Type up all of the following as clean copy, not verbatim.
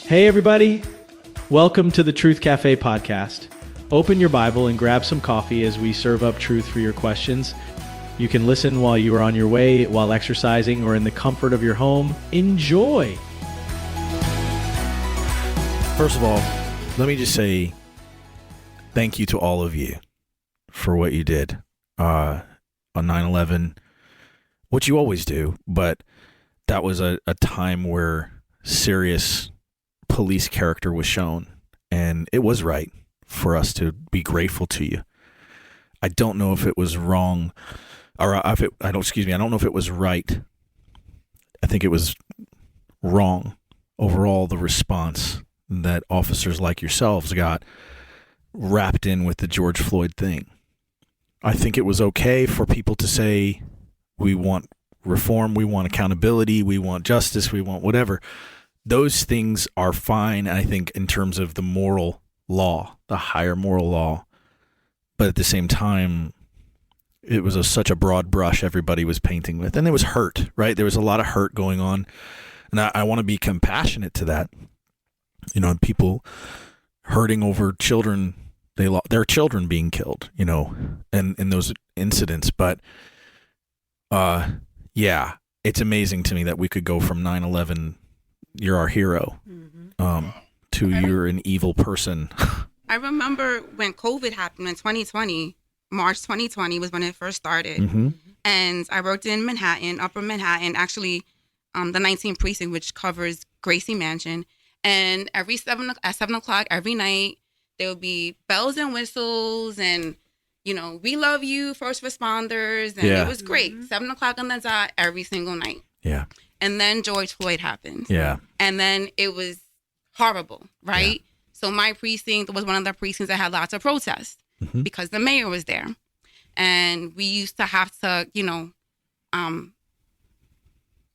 Hey everybody, welcome to the Truth Café podcast. Open your Bible and grab some coffee as we serve up truth for your questions. You can listen while you are on your way, while exercising, or in the comfort of your home. Enjoy! First of all, let me just say thank you to all of you for what you did on 9/11, what you always do, but that was a time where serious police character was shown, and it was right for us to be grateful to you. I don't know if it was wrong, or I don't know if it was right. I think it was wrong overall, the response that officers like yourselves got wrapped in with the George Floyd thing. I think it was okay for people to say, we want reform, we want accountability, we want justice, we want whatever. Those things are fine, I think, in terms of the moral law, the higher moral law. But at the same time, it was such a broad brush everybody was painting with. And there was hurt, right? There was a lot of hurt going on. And I want to be compassionate to that. You know, people hurting over children, their children being killed, you know, and in those incidents. But, yeah, it's amazing to me that we could go from 9/11, you're our hero, to you're an evil person. I remember when COVID happened in 2020, March 2020 was when it first started. Mm-hmm. And I worked in Manhattan, Upper Manhattan, actually the 19th precinct, which covers Gracie Mansion. And at 7 o'clock every night, there would be bells and whistles and, you know, we love you, first responders. And it was great. 7 o'clock on the dot every single night. Yeah. And then George Floyd happened. Yeah. And then it was horrible, right? Yeah. So my precinct was one of the precincts that had lots of protests because the mayor was there. And we used to have to, you know,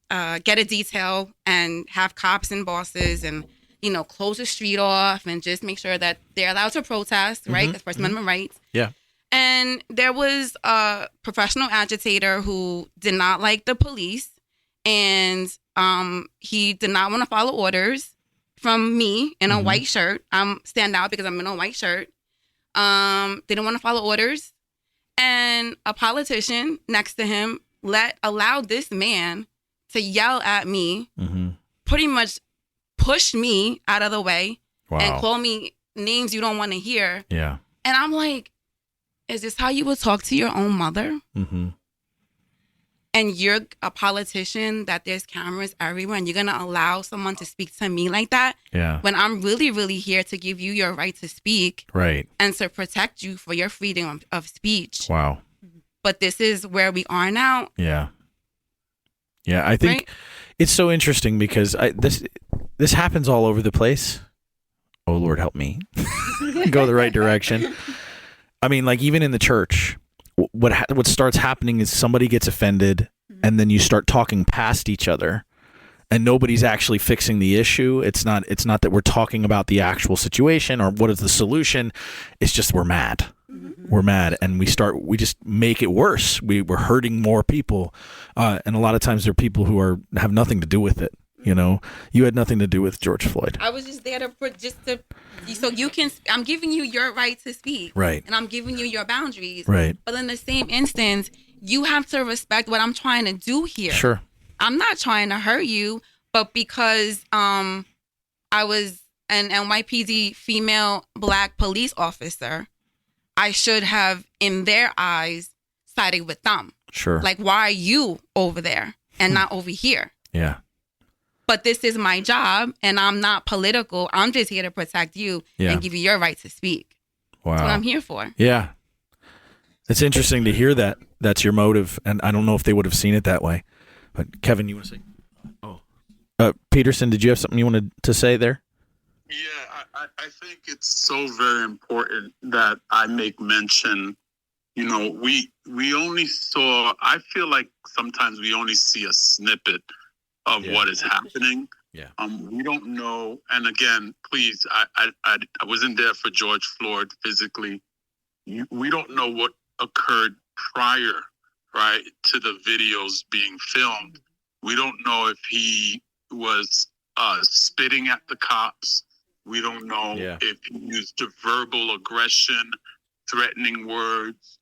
get a detail and have cops and bosses and, you know, close the street off and just make sure that they're allowed to protest, right? Because First Amendment rights. Yeah. And there was a professional agitator who did not like the police. And he did not want to follow orders from me in a white shirt. I'm stand out because I'm in a white shirt. Didn't want to follow orders. And a politician next to him allowed this man to yell at me, pretty much push me out of the way and call me names you don't want to hear. Yeah. And I'm like, is this how you would talk to your own mother? Mm-hmm. And you're a politician that there's cameras everywhere and you're going to allow someone to speak to me like that? Yeah. When I'm really, really here to give you your right to speak. Right. And to protect you for your freedom of speech. Wow. But this is where we are now. Yeah. Yeah, I think it's so interesting because this happens all over the place. Oh, Lord, help me go the right direction. I mean, like even in the church, what starts happening is somebody gets offended and then you start talking past each other and nobody's actually fixing the issue. It's not that we're talking about the actual situation or what is the solution. It's just we're mad. We're mad and we just make it worse. We're hurting more people. And a lot of times there are people who have nothing to do with it. You know, you had nothing to do with George Floyd. I was just there so you can, I'm giving you your right to speak. Right. And I'm giving you your boundaries. Right. But in the same instance, you have to respect what I'm trying to do here. Sure. I'm not trying to hurt you, but because I was an NYPD female Black police officer, I should have, in their eyes, sided with them. Sure. Like, why are you over there and not over here? Yeah. But this is my job, and I'm not political. I'm just here to protect you and give you your right to speak. Wow. That's what I'm here for. Yeah. It's interesting to hear that. That's your motive, and I don't know if they would have seen it that way. But Kevin, you want to say? Oh. Peterson, did you have something you wanted to say there? Yeah, I think it's so very important that I make mention. You know, we only saw, I feel like sometimes we only see a snippet of what is happening. Yeah. We don't know. And again, please, I wasn't there for George Floyd physically. We don't know what occurred prior right, to the videos being filmed. We don't know if he was spitting at the cops. We don't know if he used verbal aggression, threatening words.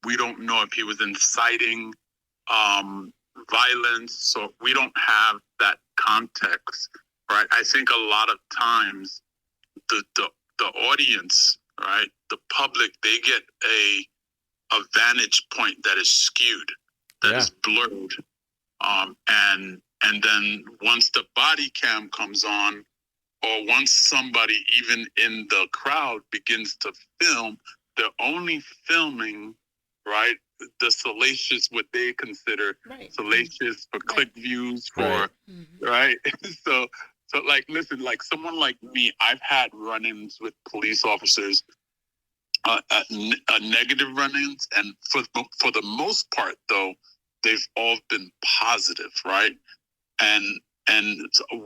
We don't know if he was inciting violence. So we don't have that context, right? I think a lot of times the audience, right, the public, they get a vantage point that is skewed, that is blurred. And then once the body cam comes on, or once somebody even in the crowd begins to film, they're only filming, right, the salacious, what they consider salacious for click views, for right. So like, listen, like someone like me, I've had run-ins with police officers, negative run-ins, and for the most part, though, they've all been positive, right? And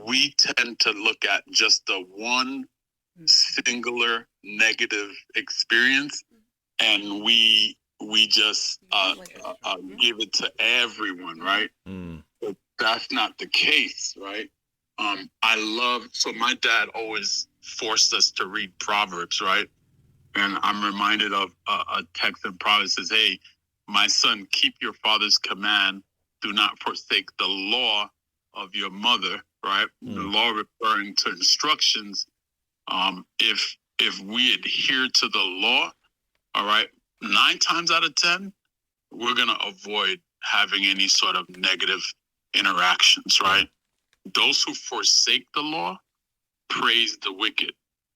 we tend to look at just the one singular negative experience, and we just give it to everyone, right? But that's not the case, right? So my dad always forced us to read Proverbs, right? And I'm reminded of a text in Proverbs that says, hey, my son, keep your father's command. Do not forsake the law of your mother, right? The law referring to instructions. If we adhere to the law, all right, 9 times out of 10, we're going to avoid having any sort of negative interactions, right? Those who forsake the law praise the wicked,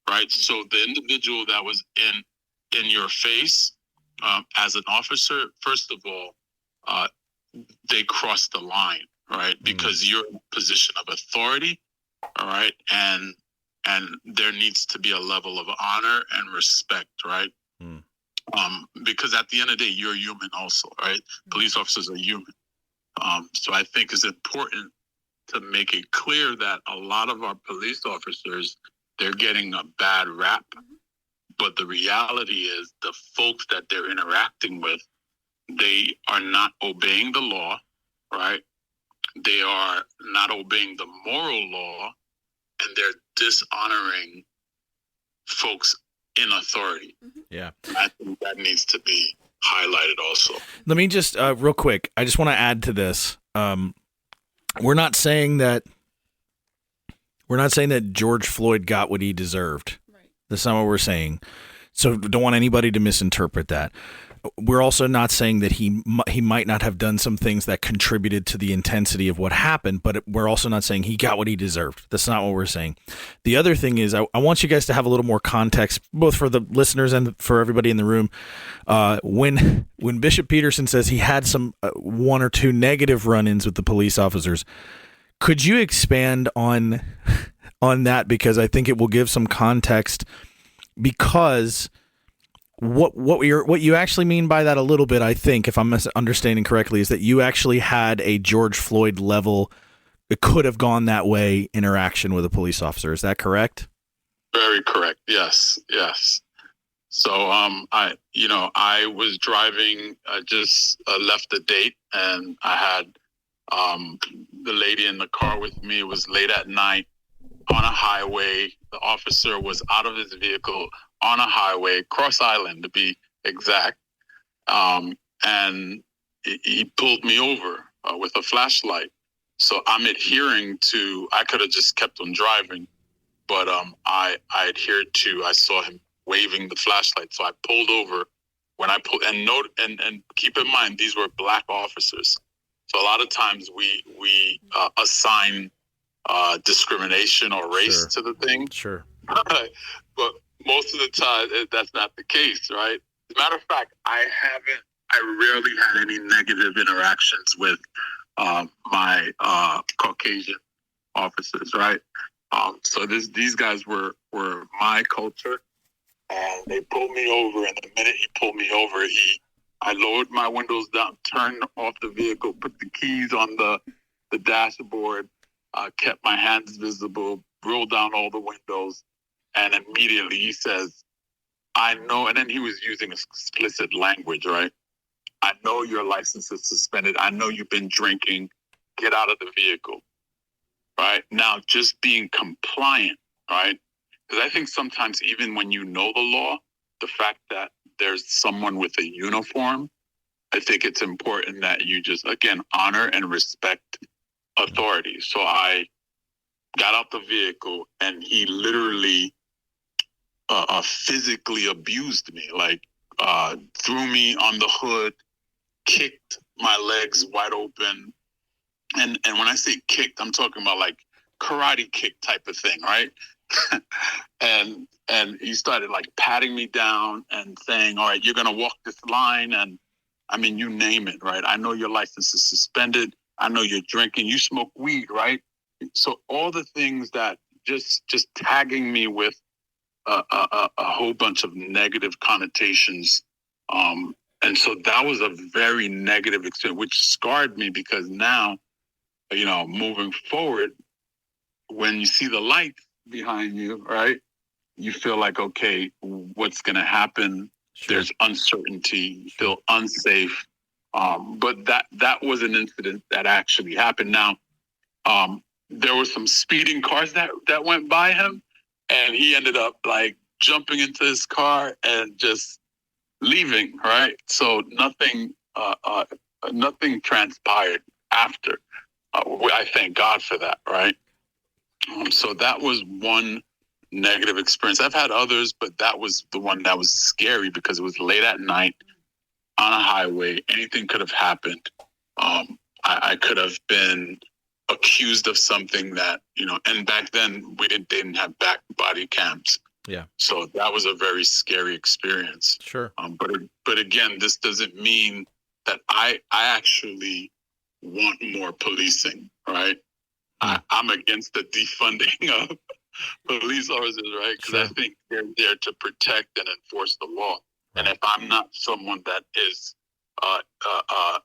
right? So the individual that was in your face as an officer, first of all, they crossed the line, right? Because you're in a position of authority, all right? And there needs to be a level of honor and respect, right? Because at the end of the day, you're human also, right? Police officers are human. So I think it's important to make it clear that a lot of our police officers, they're getting a bad rap. But the reality is the folks that they're interacting with, they are not obeying the law, right? They are not obeying the moral law, and they're dishonoring folks in authority. Yeah. I think that needs to be highlighted also. Let me just, real quick, I just want to add to this. We're not saying that George Floyd got what he deserved. Right. That's not what we're saying. So don't want anybody to misinterpret that. We're also not saying that he might not have done some things that contributed to the intensity of what happened, but we're also not saying he got what he deserved. That's not what we're saying. The other thing is I want you guys to have a little more context, both for the listeners and for everybody in the room. When Bishop Peterson says he had some 1 or 2 negative run-ins with the police officers, could you expand on that? Because I think it will give some context, because what you actually mean by that a little bit, I think, if I'm understanding correctly, is that you actually had a George Floyd level, it could have gone that way, interaction with a police officer. Is that correct? Very correct. Yes. So I was driving, just left the date, and I had the lady in the car with me. It was late at night on a highway. The officer was out of his vehicle on a highway, Cross Island to be exact. And he pulled me over with a flashlight. So I'm adhering to, I could have just kept on driving, but I adhered to, I saw him waving the flashlight. So I pulled over. When I pulled, and keep in mind, these were black officers. So a lot of times we assign discrimination or race to the thing. Sure. But most of the time, that's not the case, right? As a matter of fact, I rarely had any negative interactions with my Caucasian officers, right? So these guys were my culture, and they pulled me over. And the minute he pulled me over, I lowered my windows down, turned off the vehicle, put the keys on the dashboard, kept my hands visible, rolled down all the windows. And immediately he says, I know, and then he was using explicit language, right? I know your license is suspended. I know you've been drinking. Get out of the vehicle. Right? Now, just being compliant, right? Because I think sometimes even when you know the law, the fact that there's someone with a uniform, I think it's important that you just, again, honor and respect authority. So I got out the vehicle and he literally physically abused me, like threw me on the hood, kicked my legs wide open. And when I say kicked, I'm talking about like karate kick type of thing, right? and he started like patting me down and saying, all right, you're going to walk this line. And I mean, you name it, right? I know your license is suspended. I know you're drinking. You smoke weed, right? So all the things that just tagging me with a whole bunch of negative connotations. And so that was a very negative experience, which scarred me because now, you know, moving forward, when you see the lights behind you, right, you feel like, okay, what's going to happen? Sure. There's uncertainty, you feel unsafe. But that was an incident that actually happened. Now, there were some speeding cars that went by him, and he ended up like jumping into his car and just leaving, right? So nothing transpired after. I thank God for that, right? So that was one negative experience. I've had others, but that was the one that was scary because it was late at night on a highway. Anything could have happened. I could have been accused of something that, you know, and back then we didn't have back body cams. Yeah. So that was a very scary experience. Sure. But again, this doesn't mean that I actually want more policing, right? I'm against the defunding of police officers, right? Because I think they're there to protect and enforce the law. And if I'm not someone that is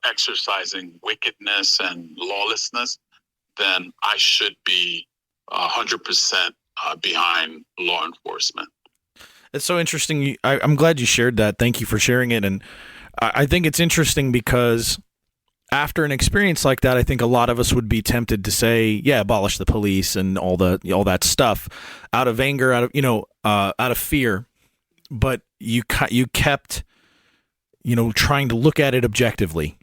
exercising wickedness and lawlessness, then I should be 100% behind law enforcement. It's so interesting. I'm glad you shared that. Thank you for sharing it. And I think it's interesting because after an experience like that, I think a lot of us would be tempted to say, yeah, abolish the police and all that stuff out of anger, out of fear. But you kept, trying to look at it objectively.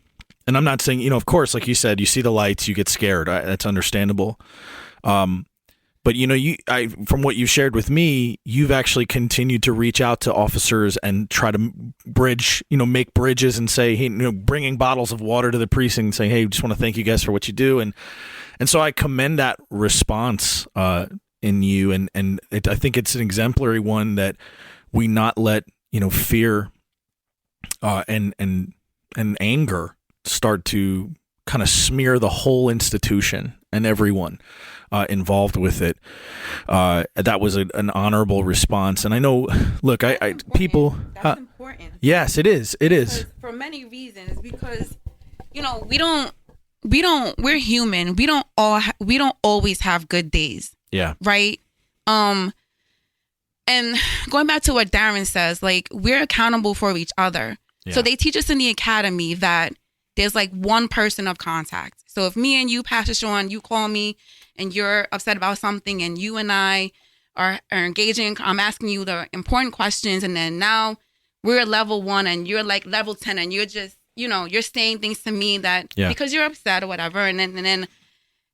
And I'm not saying, of course, like you said, you see the lights, you get scared. That's understandable. But from what you shared with me, you've actually continued to reach out to officers and try to make bridges and say, hey, bringing bottles of water to the precinct and saying, hey, just want to thank you guys for what you do. And so I commend that response in you. And I think it's an exemplary one that we not let, fear and anger start to kind of smear the whole institution and everyone involved with it. That was an honorable response. And I know, look, people. That's important. Yes, it is. It is. For many reasons, because, we're human. We don't always have good days. Yeah. Right. And going back to what Darren says, like, we're accountable for each other. Yeah. So they teach us in the academy that there's like one person of contact. So if me and you, Pastor Sean, you call me and you're upset about something and you and I are engaging, I'm asking you the important questions, and then now we're at level 1 and you're like level 10 and you're just, you're saying things to me that because you're upset or whatever. And then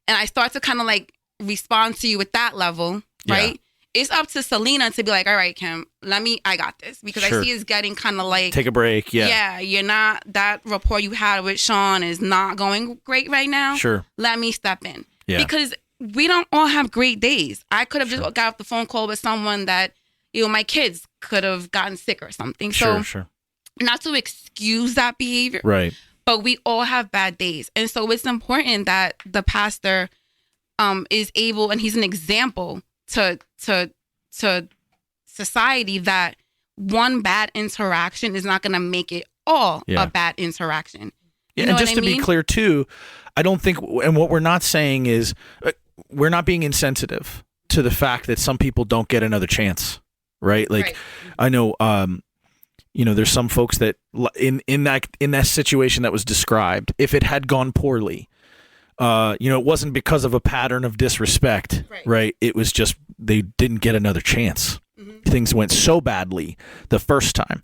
I start to kind of like respond to you at that level, right? Yeah. It's up to Selena to be like, all right, Kim, I got this. Because I see it's getting kind of like... Take a break, Yeah, that rapport you had with Sean is not going great right now. Sure. Let me step in. Yeah. Because we don't all have great days. I could have just got off the phone call with someone that, my kids could have gotten sick or something. So, not to excuse that behavior. Right. But we all have bad days. And so it's important that the pastor is able, and he's an example to society, that one bad interaction is not going to make it all a bad interaction. And just to be clear too, I don't think, and what we're not saying is, we're not being insensitive to the fact that some people don't get another chance, right? Like, I know, there's some folks that in that situation that was described, if it had gone poorly, it wasn't because of a pattern of disrespect, right? It was just they didn't get another chance. Things went so badly the first time.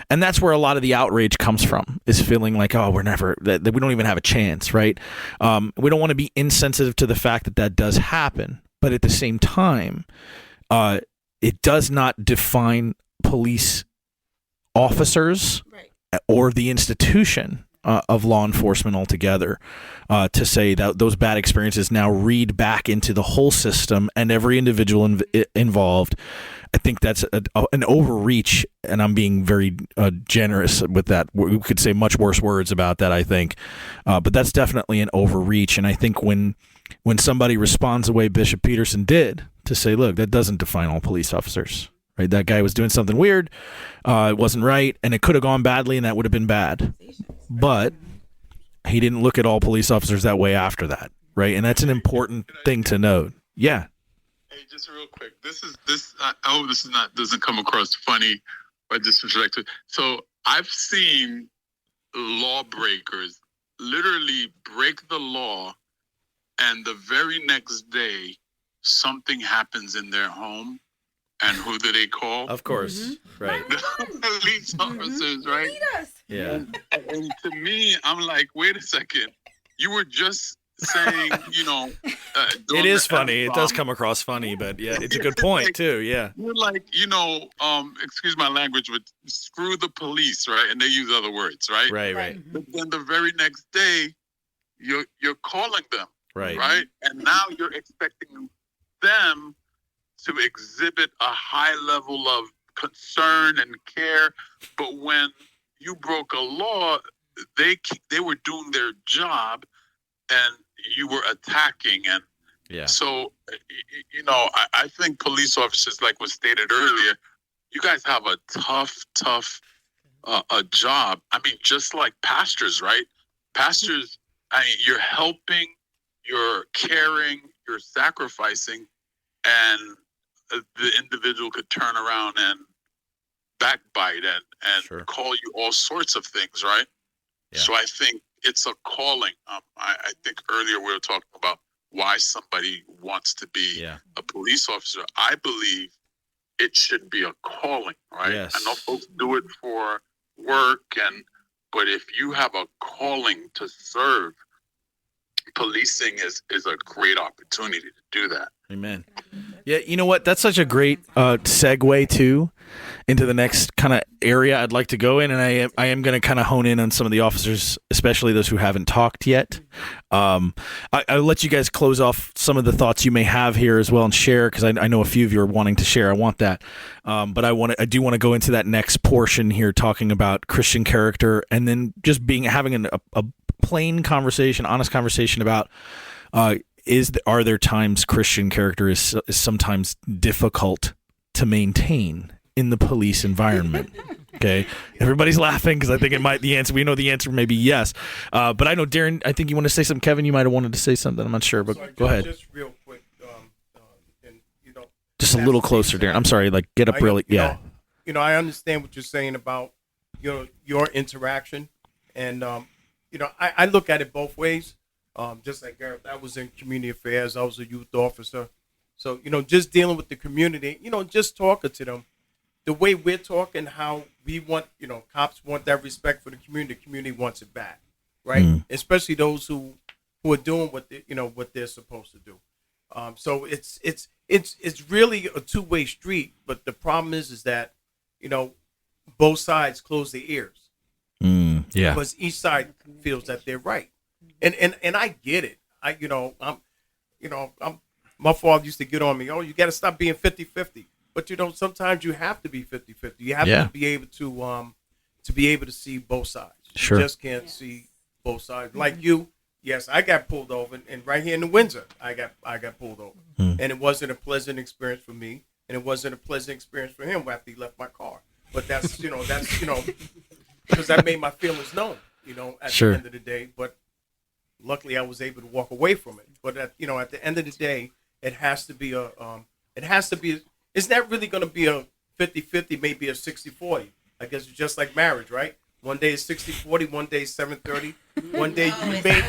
And that's where a lot of the outrage comes from, is feeling like, oh, that we don't even have a chance, right? We don't want to be insensitive to the fact that does happen. But at the same time, it does not define police officers or the institution of law enforcement altogether, to say that those bad experiences now read back into the whole system and every individual involved. I think that's an overreach, and I'm being very generous with that. We could say much worse words about that, I think, but that's definitely an overreach. And I think when somebody responds the way Bishop Peterson did, to say, look, that doesn't define all police officers, right? That guy was doing something weird, it wasn't right, and it could have gone badly, and that would have been bad. But he didn't look at all police officers that way after that, right? And that's an important thing to note. Yeah. Hey, just real quick. I hope this doesn't come across funny or disrespectful. So I've seen lawbreakers literally break the law, and the very next day something happens in their home, and who do they call? Of course, right. The police officers, right? Yeah. And to me, I'm like, wait a second. You were just saying, it is funny. It does come across funny, but yeah, it's a good point too. Yeah. You're like, excuse my language, but screw the police, right? And they use other words, right? Right. But then the very next day, you're calling them, right? And now you're expecting them to exhibit a high level of concern and care, but when you broke a law, they were doing their job, and you were attacking. And so, I think police officers, like was stated earlier, you guys have a tough a job. I mean, just like pastors, right? Pastors, you're helping, you're caring, you're sacrificing, and the individual could turn around and backbite and call you all sorts of things, right? Yeah. So I think it's a calling. I think earlier we were talking about why somebody wants to be a police officer. I believe it should be a calling, right? Yes. I know folks do it for work, but if you have a calling to serve, policing is a great opportunity to do that. Amen. Yeah, you know what? That's such a great segue too into the next kind of area I'd like to go in, and I am going to kind of hone in on some of the officers, especially those who haven't talked yet. I'll let you guys close off some of the thoughts you may have here as well and share, because I know a few of you are wanting to share. I want that, but I do want to go into that next portion here, talking about Christian character, and then just having a plain conversation, honest conversation about are there times Christian character is sometimes difficult to maintain in the police environment? Okay, everybody's laughing because I think we know the answer may be yes. But I know, Darren, I think you want to say something. Kevin, you might have wanted to say something. I'm not sure, but sorry, go ahead. Just real quick, just a little closer, Darren. I'm sorry. Like, get up really. Yeah. I understand what you're saying about your interaction, and I look at it both ways. Just like Gareth, I was in community affairs. I was a youth officer. So, just dealing with the community, just talking to them, the way we're talking, how we want, cops want that respect for the community wants it back, right? Especially those who are doing what what they're supposed to do. So it's really a two-way street, but the problem is that, both sides close their ears. Yeah. Because each side feels that they're right. And I get it. My father used to get on me, oh, you got to stop being 50-50. But sometimes you have to be 50-50. You have to be able to see both sides. Sure. You just can't see both sides. Like you, yes, I got pulled over, and right here in the Windsor, I got pulled over. And it wasn't a pleasant experience for me, and it wasn't a pleasant experience for him after he left my car. But that's because I made my feelings known, at the end of the day. But luckily, I was able to walk away from it. But at the end of the day, it has to be it's not really going to be a 50-50, maybe a 60-40. I guess it's just like marriage, right? One day is 60-40, one day is 7-30. One day you may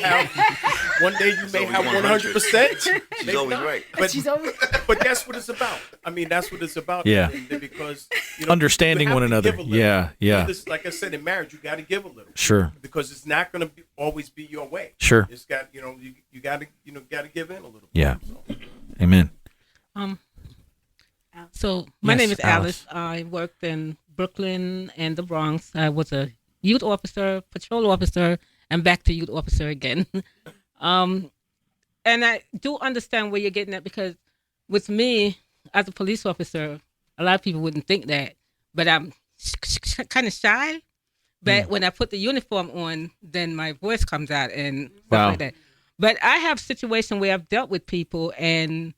have 100%. She's always right. But that's what it's about. I mean, that's what it's about. Yeah. Because understanding you have one to another. give a little. Yeah. Like I said, in marriage, you got to give a little. Sure. Because it's not going to always be your way. Sure. It's got you got to got to give in a little. Yeah. So. Amen. So my Yes, name is Alice. Alice. I worked in Brooklyn and the Bronx. I was a youth officer, patrol officer, and back to youth officer again. And I do understand where you're getting at, because with me as a police officer, a lot of people wouldn't think that, but I'm kind of shy. But when I put the uniform on, then my voice comes out and stuff Wow. like that. But I have situations where I've dealt with people, and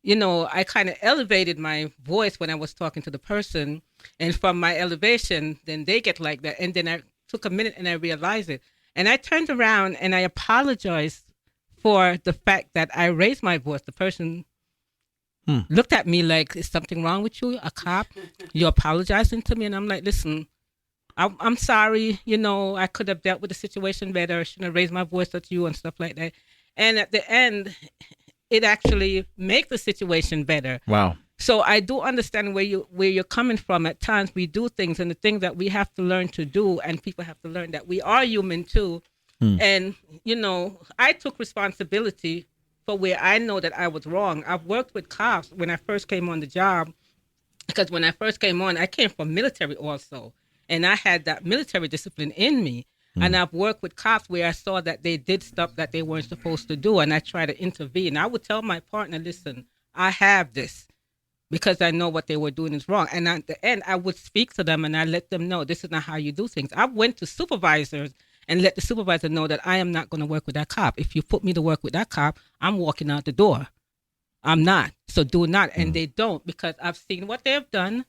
I kind of elevated my voice when I was talking to the person, and from my elevation, then they get like that. And then I took a minute and I realized it. And I turned around and I apologized for the fact that I raised my voice. The person looked at me like, is something wrong with you? A cop? You're apologizing to me? And I'm like, listen, I'm sorry. I could have dealt with the situation better. I shouldn't have raised my voice at you and stuff like that. And at the end, it actually makes the situation better. Wow. So I do understand where you're coming from. At times we do things, and the things that we have to learn to do, and people have to learn that we are human too. And, I took responsibility for where I know that I was wrong. I've worked with cops when I first came on the job, because when I first came on, I came from military also, and I had that military discipline in me. And I've worked with cops where I saw that they did stuff that they weren't supposed to do, and I tried to intervene. I would tell my partner, listen, I have this, because I know what they were doing is wrong. And at the end, I would speak to them and I let them know this is not how you do things. I went to supervisors and let the supervisor know that I am not going to work with that cop. If you put me to work with that cop, I'm walking out the door. I'm not. So do not. And they don't, because I've seen what they've done.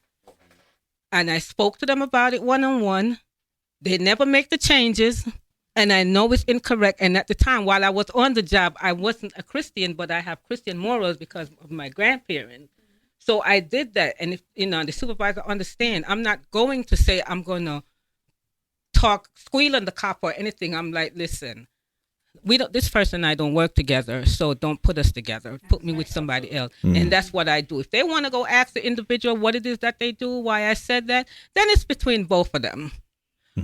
And I spoke to them about it one-on-one. They never make the changes. And I know it's incorrect. And at the time, while I was on the job, I wasn't a Christian, but I have Christian morals because of my grandparents. So I did that. And if the supervisor understand, I'm not going to say I'm going to squeal on the cop or anything. I'm like, listen, this person and I don't work together, so don't put us together. Put me with somebody else. And that's what I do. If they want to go ask the individual what it is that they do, why I said that, then it's between both of them.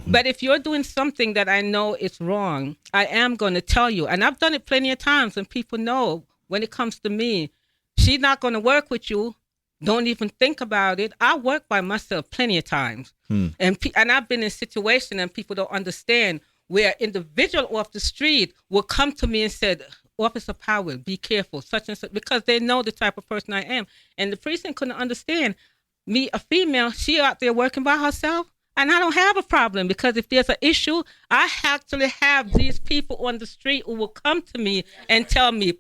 But if you're doing something that I know is wrong, I am going to tell you. And I've done it plenty of times, and people know when it comes to me, she's not going to work with you. Don't even think about it. I work by myself plenty of times. And I've been in situations, and people don't understand, where individual off the street will come to me and said, Officer Powell, be careful, such and such, because they know the type of person I am. And the precinct couldn't understand me, a female, she out there working by herself. And I don't have a problem, because if there's an issue, I actually have these people on the street who will come to me and tell me,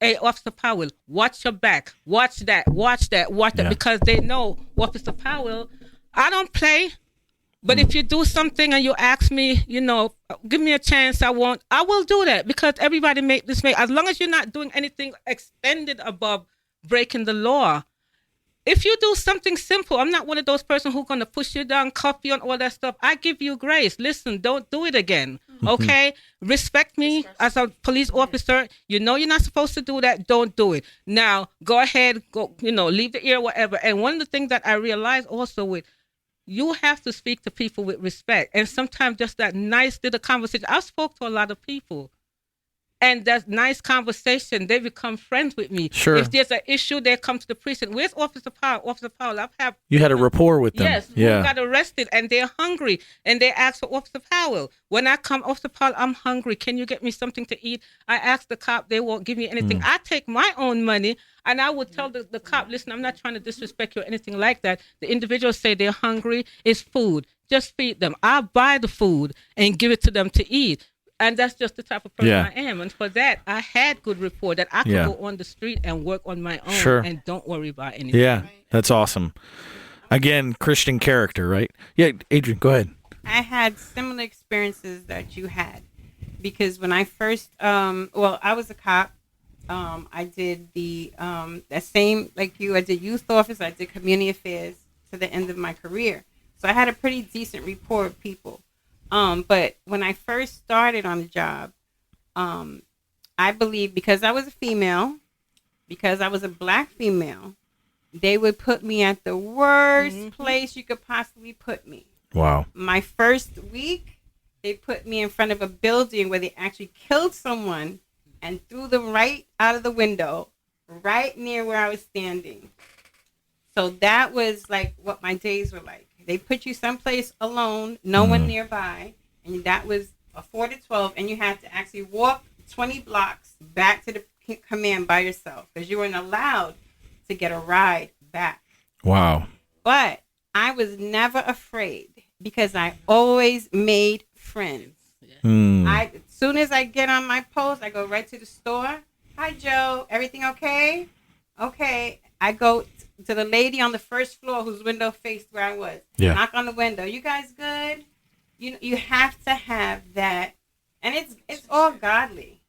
hey, Officer Powell, watch your back, watch that, because they know, Officer Powell, I don't play. But if you do something and you ask me, give me a chance, I will do that, because everybody make this mistake. As long as you're not doing anything extended above breaking the law. If you do something simple, I'm not one of those persons who's going to push you down, cuff you, and all that stuff. I give you grace. Listen, don't do it again, okay? Respect me as a police officer. You know you're not supposed to do that. Don't do it. Now, go ahead, leave the ear, whatever. And one of the things that I realized also you have to speak to people with respect. And sometimes just that nice little conversation. I spoke to a lot of people. And that nice conversation, they become friends with me. Sure. If there's an issue, they come to the precinct. Where's Officer Powell? Officer Powell, You had a rapport with them. Yes, Yeah. who got arrested, and they're hungry, and they ask for Officer Powell. When I come, Officer Powell, I'm hungry. Can you get me something to eat? I ask the cop, they won't give me anything. I take my own money, and I would tell the cop, listen, I'm not trying to disrespect you or anything like that. The individuals say they're hungry. It's food. Just feed them. I'll buy the food and give it to them to eat. And that's just the type of person I am. And for that, I had good rapport that I could go on the street and work on my own and don't worry about anything. Yeah, that's awesome. Again, Christian character, right? Yeah, Adrian, go ahead. I had similar experiences that you had, because when I first, I was a cop. I did the same like you. I did youth office. I did community affairs. to the end of my career. So I had a pretty decent rapport with people. But when I first started on the job, I believe because I was a female, because I was a black female, they would put me at the worst place you could possibly put me. Wow. My first week, they put me in front of a building where they actually killed someone and threw them right out of the window, right near where I was standing. So that was like what my days were like. They put you someplace alone, no one nearby, and that was a 4 to 12, and you had to actually walk 20 blocks back to the command by yourself because you weren't allowed to get a ride back. Wow. But I was never afraid because I always made friends. As soon as I get on my post, I go right to the store. Hi, Joe. Everything okay? Okay. I go to the lady on the first floor whose window faced where I was. Yeah. Knock on the window. You guys good? You have to have that, and it's all godly.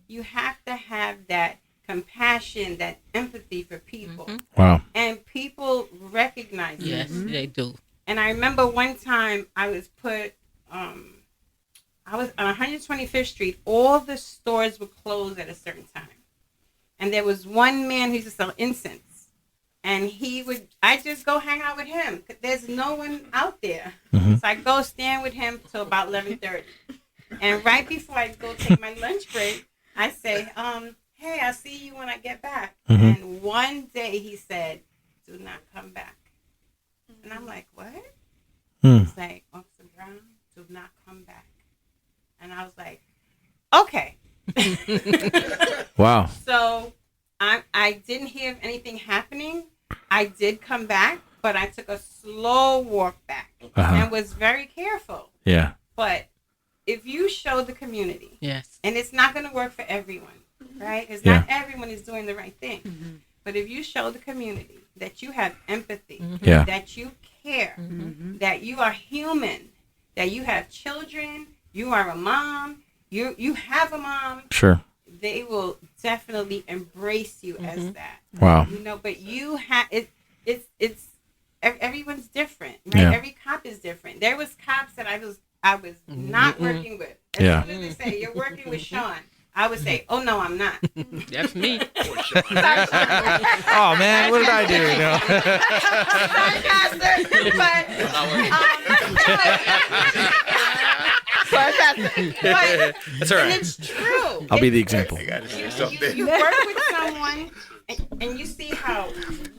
You have to have that compassion, that empathy for people. Wow. And people recognize it. Yes, they do. And I remember one time I was put, I was on 125th Street. All the stores would close at a certain time. And there was one man who used to sell incense. And I just go hang out with him. There's no one out there. So I go stand with him till about 11:30. And right before I go take my lunch break, I say, hey, I'll see you when I get back. And one day he said, do not come back. And I'm like, what? He's like, Officer Brown, do not come back. And I was like, okay. Wow. So I didn't hear of anything happening. I did come back, but I took a slow walk back and was very careful. Yeah. But if you show the community, Yes. and it's not going to work for everyone, right? Because not everyone is doing the right thing. But if you show the community that you have empathy, that you care, that you are human, that you have children, you are a mom, you have a mom. Sure. They will definitely embrace you as that. Wow. But you have it's everyone's different, right? Yeah. Every cop is different. There was cops that I was not working with. As soon as they say you're working with Sean, I would say, oh no, I'm not. That's me. Oh man, what did I do? That's all right. And it's true. I'll be the example. You work with someone and you see how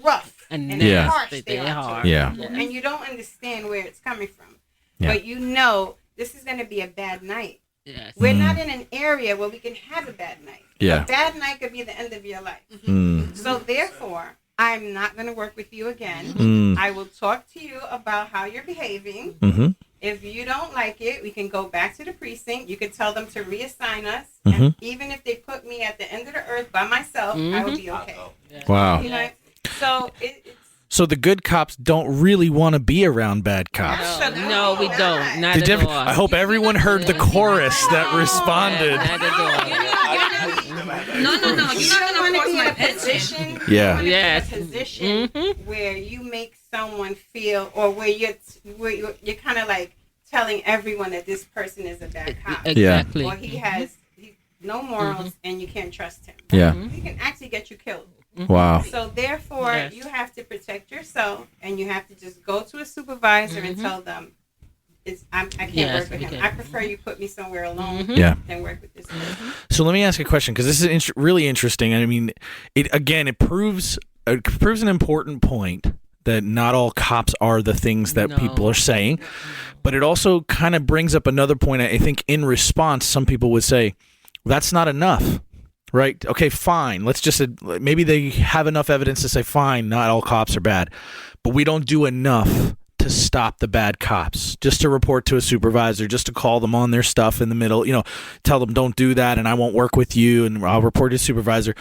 rough and Yeah. harsh they are. Yeah. And you don't understand where it's coming from. Yeah. But you know this is going to be a bad night. Yes. We're not in an area where we can have a bad night. Yeah. A bad night could be the end of your life. So therefore, I'm not going to work with you again. I will talk to you about how you're behaving. If you don't like it, we can go back to the precinct. You can tell them to reassign us. And even if they put me at the end of the earth by myself, I will be okay. Wow. You know? So it's So the good cops don't really want to be around bad cops. No, we don't. Not The at all. I hope everyone heard the chorus that responded. Not at all. No. You're not you don't going to want to force be in my a pension. position. Yeah. You Yes. want to be in a position where you make someone feel, or where you're kind of like telling everyone that this person is a bad cop, Exactly. or he has no morals, and you can't trust him. Yeah. He can actually get you killed. Wow. So therefore, Yes. you have to protect yourself, and you have to just go to a supervisor and tell them, I can't Yes, work with we him. can. I prefer you put me somewhere alone Yeah. than work with this person. So let me ask a question, because this is really interesting. I mean, it proves an important point that not all cops are the things that No. people are saying, but it also kind of brings up another point. I think in response, some people would say, that's not enough. Right? Okay, fine. Let's just maybe they have enough evidence to say, fine, not all cops are bad, but we don't do enough to stop the bad cops. Just to report to a supervisor, just to call them on their stuff in the middle, tell them don't do that, and I won't work with you, and I'll report to a supervisor.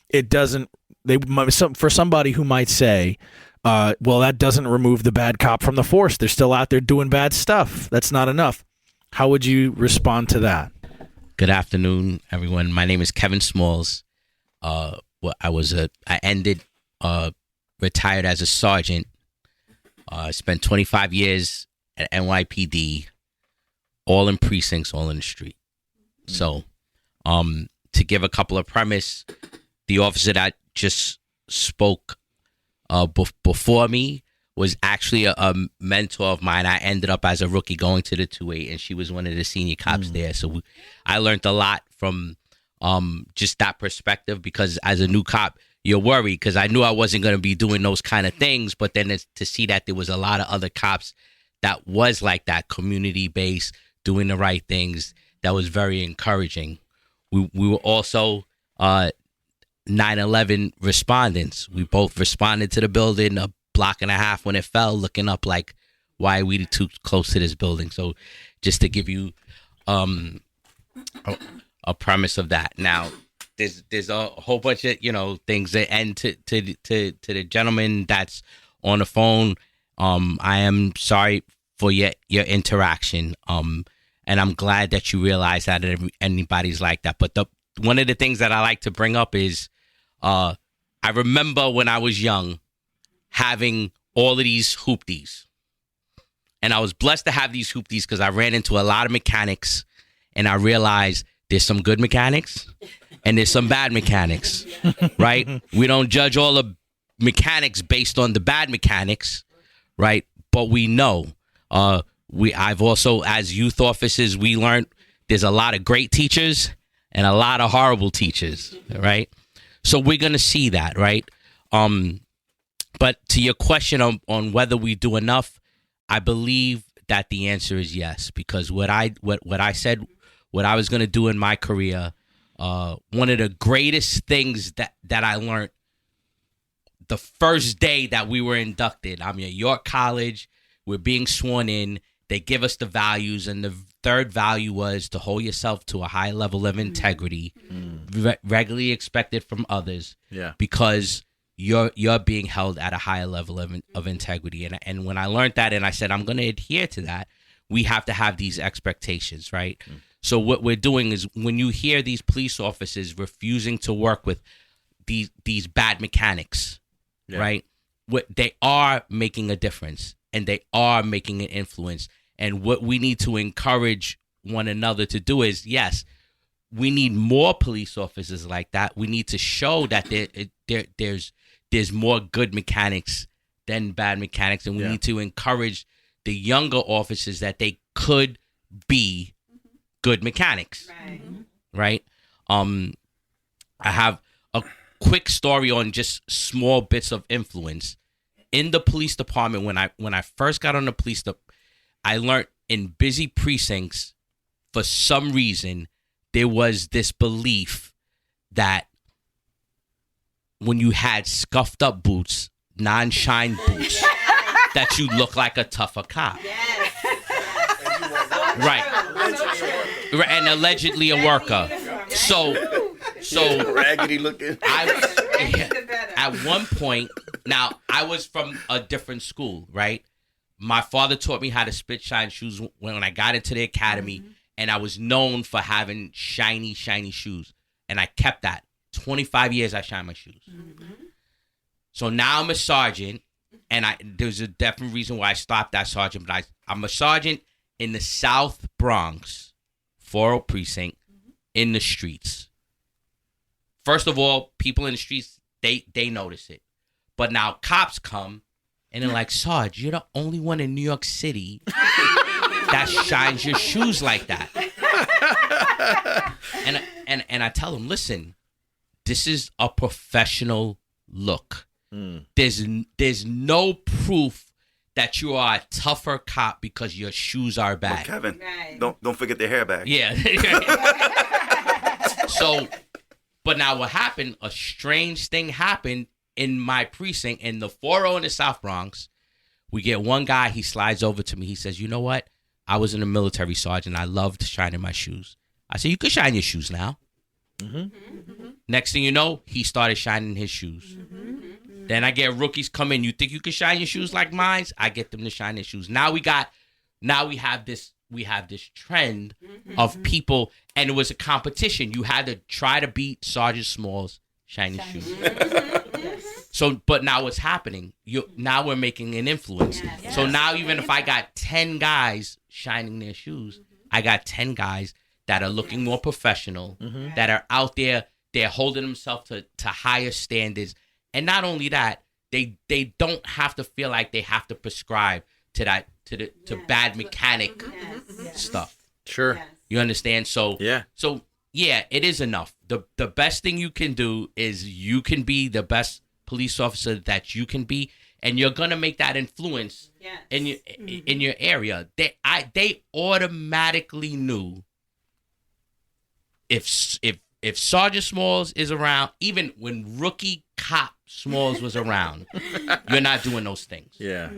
It doesn't. For somebody who might say, well, that doesn't remove the bad cop from the force. They're still out there doing bad stuff. That's not enough. How would you respond to that? Good afternoon, everyone. My name is Kevin Smalls. I retired as a sergeant I spent 25 years at NYPD, all in precincts, all in the street. So, to give a couple of premise, the officer that just spoke before me was actually a mentor of mine. I ended up as a rookie going to the 2-8, and she was one of the senior cops there. So I learned a lot from just that perspective, because as a new cop, you're worried, because I knew I wasn't going to be doing those kind of things. But then to see that there was a lot of other cops that was like that, community-based, doing the right things, that was very encouraging. We were also 9/11 respondents. We both responded to the building a block and a half when it fell, looking up like, why are we too close to this building? So just to give you a premise of that. Now, there's a whole bunch of things that end to the gentleman that's on the phone. I am sorry for your interaction. And I'm glad that you realize that anybody's like that. But one of the things that I like to bring up is I remember when I was young having all of these hoopties. And I was blessed to have these hoopties because I ran into a lot of mechanics, and I realized there's some good mechanics and there's some bad mechanics, right? We don't judge all the mechanics based on the bad mechanics, right? But we know. I've also, as youth officers, we learned there's a lot of great teachers and a lot of horrible teachers, right? So we're going to see that, right? But to your question on whether we do enough, I believe that the answer is yes, because what I said, what I was going to do in my career, one of the greatest things that I learned the first day that we were inducted, I'm at York College, we're being sworn in. They give us the values, and the third value was to hold yourself to a high level of integrity, regularly expected from others, because you're being held at a higher level of integrity. And when I learned that, and I said, I'm going to adhere to that, we have to have these expectations, right? So what we're doing is, when you hear these police officers refusing to work with these bad mechanics, right? They are making a difference, and they are making an influence. And what we need to encourage one another to do is, yes, we need more police officers like that. We need to show that there's more good mechanics than bad mechanics, and we need to encourage the younger officers that they could be good mechanics, right? I have a quick story on just small bits of influence in the police department. When I first got on the police department, I learned in busy precincts, for some reason, there was this belief that when you had scuffed up boots, non-shine boots, that you look like a tougher cop. Right. And allegedly a worker. So raggedy looking. At one point, now I was from a different school, right? My father taught me how to spit shine shoes when I got into the academy, and I was known for having shiny shoes, and I kept that. 25 years I shine my shoes. So now I'm a sergeant, and there's a definite reason why I stopped that sergeant, but I'm a sergeant in the South Bronx, 40 precinct, in the streets. First of all, people in the streets, they notice it. But now cops come, and they're like, Sarge, you're the only one in New York City that shines your shoes like that. And I tell them, listen, this is a professional look. There's no proof that you are a tougher cop because your shoes are bad. Well, Kevin, don't forget the hair back. Yeah. So, but now what happened, a strange thing happened in my precinct in the 40 in the South Bronx. We get one guy, he slides over to me. He says, you know what? I was in the military, sergeant. I loved shining my shoes. I said, you could shine your shoes now. Next thing you know, he started shining his shoes. Then I get rookies come in. You think you can shine your shoes like mine? I get them to shine their shoes. Now we have this trend of people, and it was a competition. You had to try to beat Sergeant Small's shiny shoes. So, but now what's happening? Now we're making an influence. Yes. So now even if I got 10 guys shining their shoes, I got 10 guys that are looking more professional, that are out there, they're holding themselves to higher standards. And not only that, they don't have to feel like they have to prescribe to bad mechanic stuff. Sure. Yes. You understand? So Yeah. So yeah, it is enough. The best thing you can do is you can be the best police officer that you can be, and you're gonna make that influence in your area. They automatically knew if Sergeant Smalls is around, even when rookie cop Smalls was around, you're not doing those things. Yeah.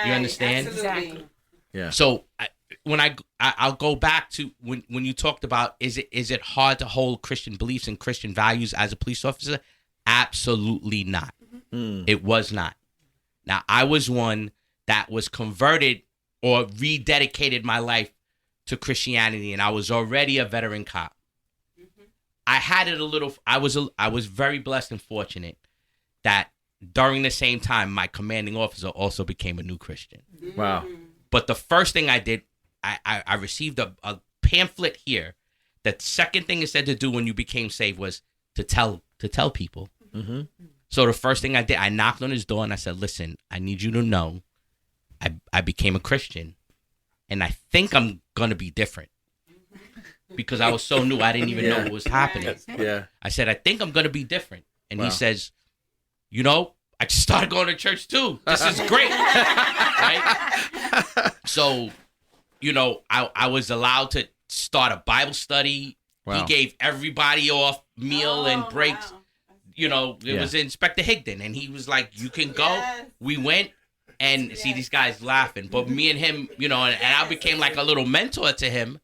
You understand? Absolutely. Yeah. So I'll go back to when you talked about is it hard to hold Christian beliefs and Christian values as a police officer? Absolutely not. It was not. Now, I was one that was converted or rededicated my life to Christianity, and I was already a veteran cop. I had it a little. I was very blessed and fortunate that during the same time my commanding officer also became a new Christian. Wow. But the first thing I did, I received a pamphlet here. The second thing it said to do when you became saved was to tell people. So the first thing I did, I knocked on his door and I said, "Listen, I need you to know, I became a Christian, and I think I'm gonna be different." Because I was so new, I didn't even know what was happening. Yeah. I said, "I think I'm gonna be different," and Wow. he says, I just started going to church too. This is great, right? So, I was allowed to start a Bible study. Wow. He gave everybody off meal and breaks. Wow. It was Inspector Higdon, and he was like, "You can go." Yes. We went, and see these guys laughing, but me and him, and I became like a little mentor to him,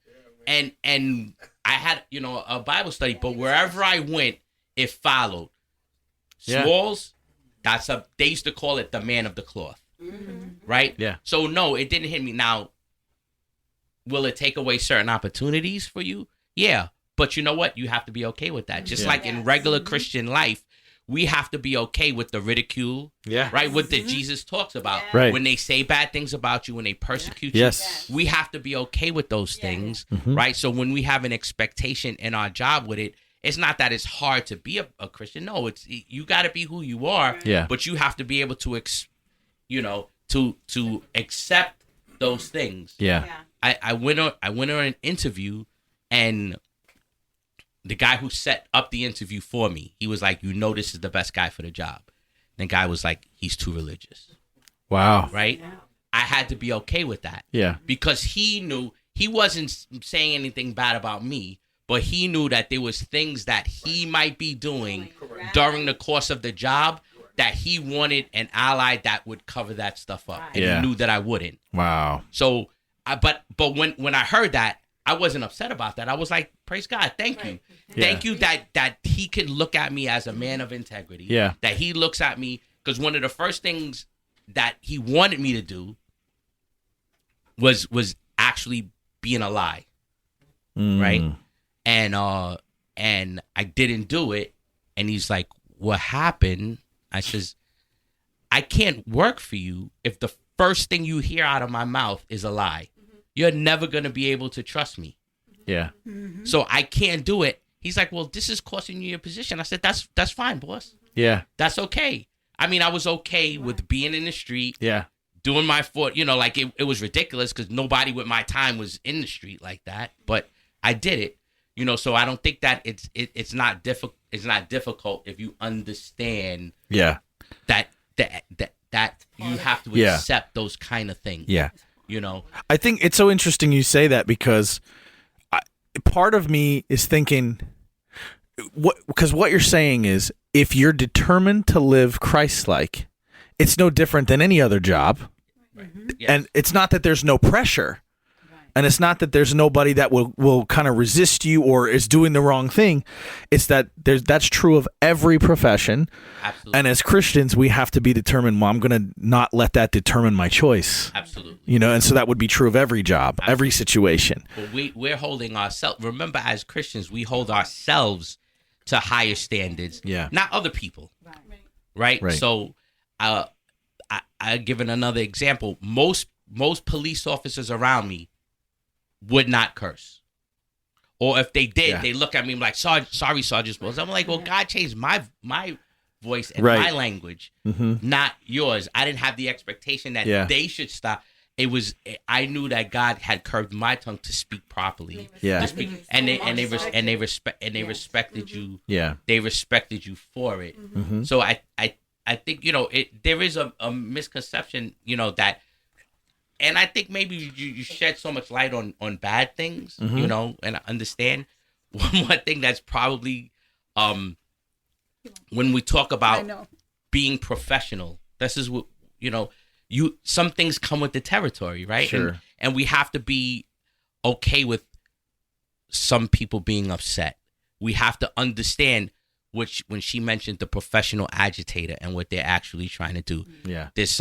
and I had a Bible study, but wherever I went, it followed. Yeah. Smalls, they used to call it the man of the cloth, right? Yeah. So no, it didn't hit me. Now, will it take away certain opportunities for you? Yeah. But you know what? You have to be okay with that. Just like in regular Christian life, we have to be okay with the ridicule, right? What that Jesus talks about. Right. When they say bad things about you, when they persecute you, Yes. we have to be okay with those things, right? So when we have an expectation in our job with it, it's not that it's hard to be a Christian. No, it's you got to be who you are. Yeah. But you have to be able to, to accept those things. Yeah. I went on an interview, and the guy who set up the interview for me, he was like, this is the best guy for the job. And the guy was like, he's too religious. Wow. Right? I had to be okay with that. Yeah. Because he knew he wasn't saying anything bad about me, but he knew that there was things that he might be doing during the course of the job that he wanted an ally that would cover that stuff up. And he knew that I wouldn't. Wow. So, but when I heard that, I wasn't upset about that. I was like, praise God, thank you. Yeah. Thank you that he can look at me as a man of integrity. Yeah. That he looks at me, because one of the first things that he wanted me to do was actually being a lie. Right? And I didn't do it. And he's like, what happened? I says, I can't work for you if the first thing you hear out of my mouth is a lie. You're never going to be able to trust me. Yeah. So I can't do it. He's like, well, this is costing you your position. I said, that's fine, boss. Yeah. That's okay. I mean, I was okay with being in the street. Yeah. Doing my foot, like it was ridiculous because nobody with my time was in the street like that. But I did it, so I don't think that it's not difficult. It's not difficult if you understand Yeah. that you have to accept those kind of things. Yeah. I think it's so interesting you say that, because part of me is thinking, because what you're saying is, if you're determined to live Christ-like, it's no different than any other job. Yes. And it's not that there's no pressure. And it's not that there's nobody that will kind of resist you or is doing the wrong thing. It's that that's true of every profession. Absolutely. And as Christians, we have to be determined, well, I'm going to not let that determine my choice. Absolutely. And so that would be true of every job, every situation. But we're holding ourselves. Remember, as Christians, we hold ourselves to higher standards. Yeah. Not other people. right? Right. So, I given another example. Most police officers around me would not curse, or if they did, they look at me like, sorry, Sergeant Wills. I'm like, well, God changed my voice and my language, not yours. I didn't have the expectation that they should stop. I knew that God had curved my tongue to speak properly. Yeah. To speak, and they respected you. Yeah. They respected you for it. So I think, there is a misconception, that, and I think maybe you shed so much light on bad things, and I understand. One thing that's probably, when we talk about being professional, this is what, some things come with the territory, right? Sure. And we have to be okay with some people being upset. We have to understand when she mentioned the professional agitator and what they're actually trying to do. Yeah. There's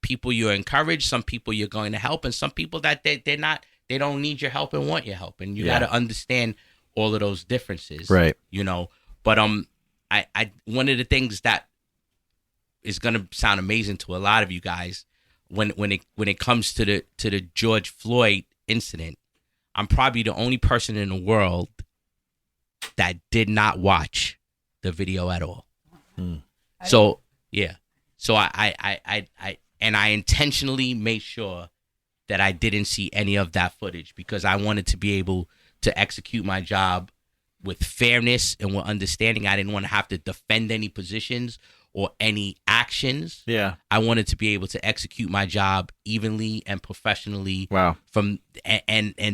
people you're encouraged, some people you're going to help, and some people that they don't need your help and want your help. And you got to understand all of those differences. Right. But I one of the things that is going to sound amazing to a lot of you guys when it comes to the George Floyd incident, I'm probably the only person in the world that did not watch the video at all. So I intentionally made sure that I didn't see any of that footage because I wanted to be able to execute my job with fairness and with understanding. I didn't want to have to defend any positions or any actions. Yeah. I wanted to be able to execute my job evenly and professionally. Wow. And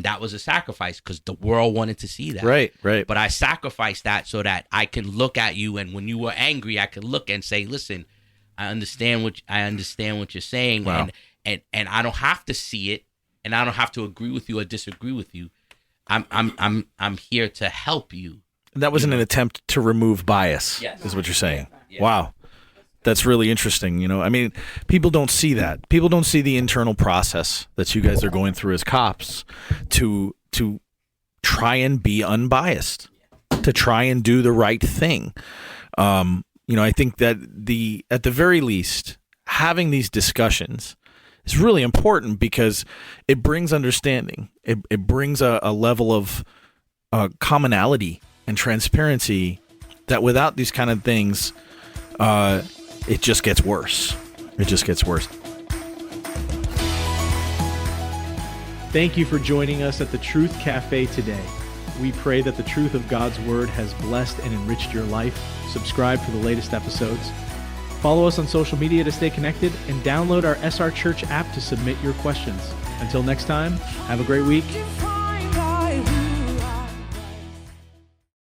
that was a sacrifice because the world wanted to see that. Right. But I sacrificed that so that I could look at you, and when you were angry, I could look and say, "Listen, I understand what you're saying." Wow. And I don't have to see it, and I don't have to agree with you or disagree with you. I'm here to help you. And that wasn't an attempt to remove bias, is what you're saying. Yeah. Wow. That's really interesting. I mean, people don't see that. People don't see the internal process that you guys are going through as cops to try and be unbiased, to try and do the right thing. I think that at the very least, having these discussions is really important because it brings understanding. It brings a level of commonality and transparency that without these kind of things, it just gets worse. It just gets worse. Thank you for joining us at the Truth Café today. We pray that the truth of God's Word has blessed and enriched your life. Subscribe for the latest episodes. Follow us on social media to stay connected, and download our SR Church app to submit your questions. Until next time, have a great week.